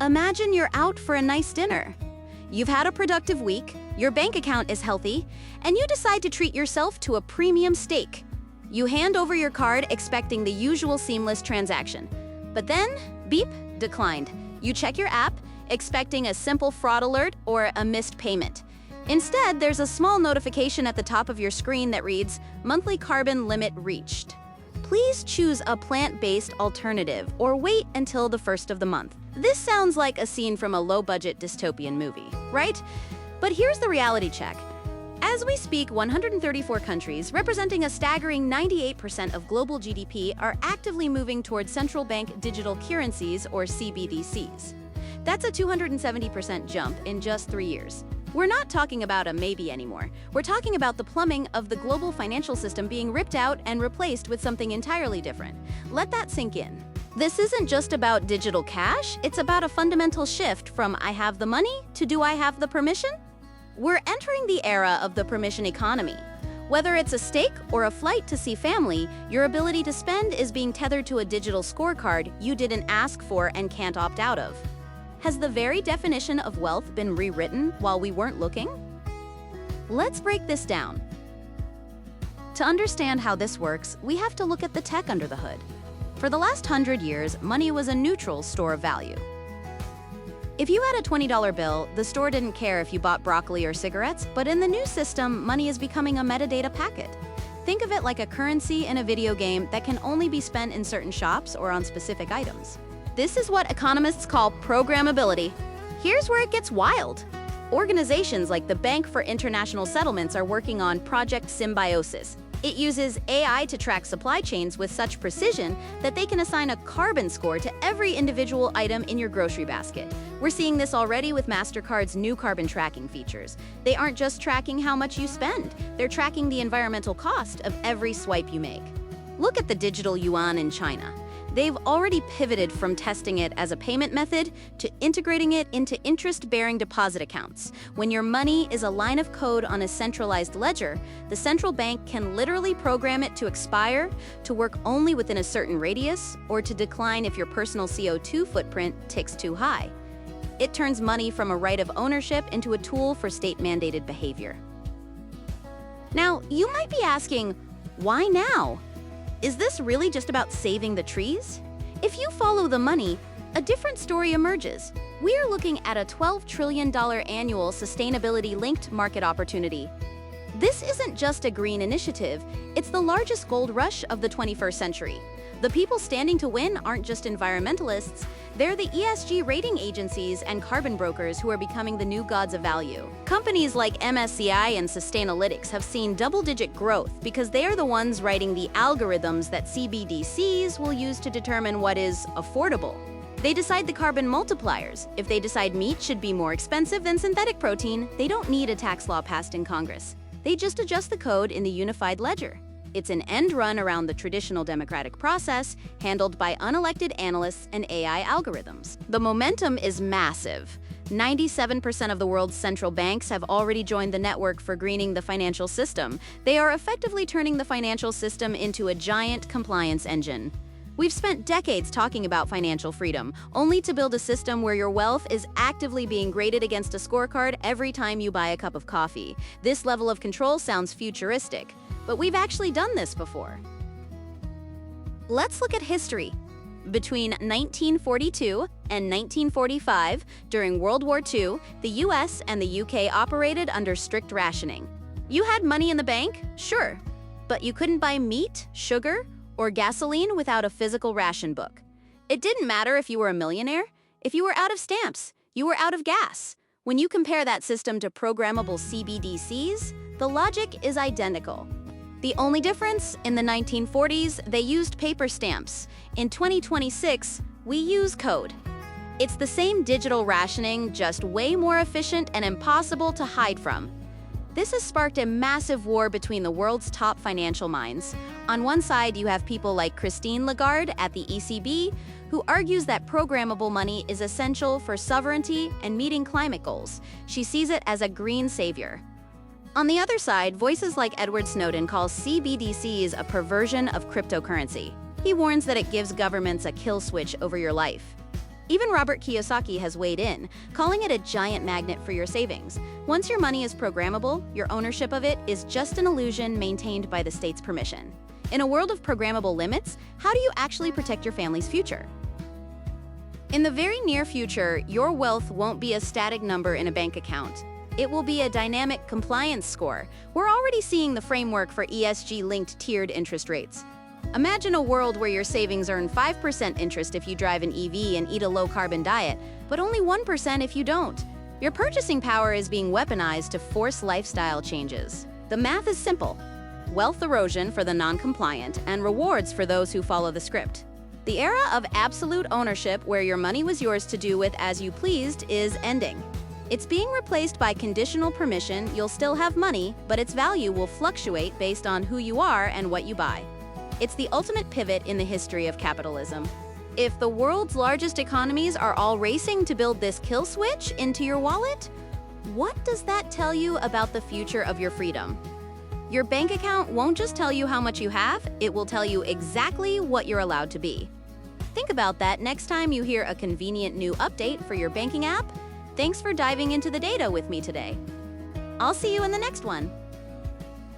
Imagine you're out for a nice dinner. You've had a productive week, your bank account is healthy, and you decide to treat yourself to a premium steak. You hand over your card expecting the usual seamless transaction. But then, beep, declined. You check your app, expecting a simple fraud alert or a missed payment. Instead, there's a small notification at the top of your screen that reads, "Monthly carbon limit reached. Please choose a plant-based alternative or wait until the first of the month." This sounds like a scene from a low-budget dystopian movie, right? But here's the reality check. As we speak, 134 countries, representing a staggering 98% of global GDP, are actively moving towards central bank digital currencies, or CBDCs. That's a 270% jump in just 3 years. We're not talking about a maybe anymore. We're talking about the plumbing of the global financial system being ripped out and replaced with something entirely different. Let that sink in. This isn't just about digital cash, it's about a fundamental shift from "I have the money" to "Do I have the permission?" We're entering the era of the permission economy. Whether it's a steak or a flight to see family, your ability to spend is being tethered to a digital scorecard you didn't ask for and can't opt out of. Has the very definition of wealth been rewritten while we weren't looking? Let's break this down. To understand how this works, we have to look at the tech under the hood. For the last 100 years, money was a neutral store of value. If you had a $20 bill, the store didn't care if you bought broccoli or cigarettes, but in the new system, money is becoming a metadata packet. Think of it like a currency in a video game that can only be spent in certain shops or on specific items. This is what economists call programmability. Here's where it gets wild. Organizations like the Bank for International Settlements are working on Project Symbiosis. It uses AI to track supply chains with such precision that they can assign a carbon score to every individual item in your grocery basket. We're seeing this already with MasterCard's new carbon tracking features. They aren't just tracking how much you spend, they're tracking the environmental cost of every swipe you make. Look at the digital yuan in China. They've already pivoted from testing it as a payment method to integrating it into interest-bearing deposit accounts. When your money is a line of code on a centralized ledger, the central bank can literally program it to expire, to work only within a certain radius, or to decline if your personal CO2 footprint ticks too high. It turns money from a right of ownership into a tool for state-mandated behavior. Now, you might be asking, why now? Is this really just about saving the trees? If you follow the money, a different story emerges. We're looking at a $12 trillion annual sustainability-linked market opportunity. This isn't just a green initiative, it's the largest gold rush of the 21st century. The people standing to win aren't just environmentalists, they're the ESG rating agencies and carbon brokers who are becoming the new gods of value. Companies like MSCI and Sustainalytics have seen double-digit growth because they are the ones writing the algorithms that CBDCs will use to determine what is affordable. They decide the carbon multipliers. If they decide meat should be more expensive than synthetic protein, they don't need a tax law passed in Congress. They just adjust the code in the unified ledger. It's an end run around the traditional democratic process, handled by unelected analysts and AI algorithms. The momentum is massive. 97% of the world's central banks have already joined the network for greening the financial system. They are effectively turning the financial system into a giant compliance engine. We've spent decades talking about financial freedom, only to build a system where your wealth is actively being graded against a scorecard every time you buy a cup of coffee. This level of control sounds futuristic, but we've actually done this before. Let's look at history. Between 1942 and 1945, during World War II, the US and the UK operated under strict rationing. You had money in the bank? Sure. But you couldn't buy meat, sugar, or gasoline without a physical ration book. It didn't matter if you were a millionaire. If you were out of stamps, you were out of gas. When you compare that system to programmable CBDCs, the logic is identical. The only difference, in the 1940s, they used paper stamps. In 2026, we use code. It's the same digital rationing, just way more efficient and impossible to hide from. This has sparked a massive war between the world's top financial minds. On one side, you have people like Christine Lagarde at the ECB, who argues that programmable money is essential for sovereignty and meeting climate goals. She sees it as a green savior. On the other side, voices like Edward Snowden call CBDCs a perversion of cryptocurrency. He warns that it gives governments a kill switch over your life. Even Robert Kiyosaki has weighed in, calling it a giant magnet for your savings. Once your money is programmable, your ownership of it is just an illusion maintained by the state's permission. In a world of programmable limits, how do you actually protect your family's future? In the very near future, your wealth won't be a static number in a bank account. It will be a dynamic compliance score. We're already seeing the framework for ESG-linked tiered interest rates. Imagine a world where your savings earn 5% interest if you drive an EV and eat a low-carbon diet, but only 1% if you don't. Your purchasing power is being weaponized to force lifestyle changes. The math is simple: wealth erosion for the non-compliant and rewards for those who follow the script. The era of absolute ownership, where your money was yours to do with as you pleased, is ending. It's being replaced by conditional permission. You'll still have money, but its value will fluctuate based on who you are and what you buy. It's the ultimate pivot in the history of capitalism. If the world's largest economies are all racing to build this kill switch into your wallet, what does that tell you about the future of your freedom? Your bank account won't just tell you how much you have, it will tell you exactly what you're allowed to be. Think about that next time you hear a convenient new update for your banking app. Thanks for diving into the data with me today. I'll see you in the next one.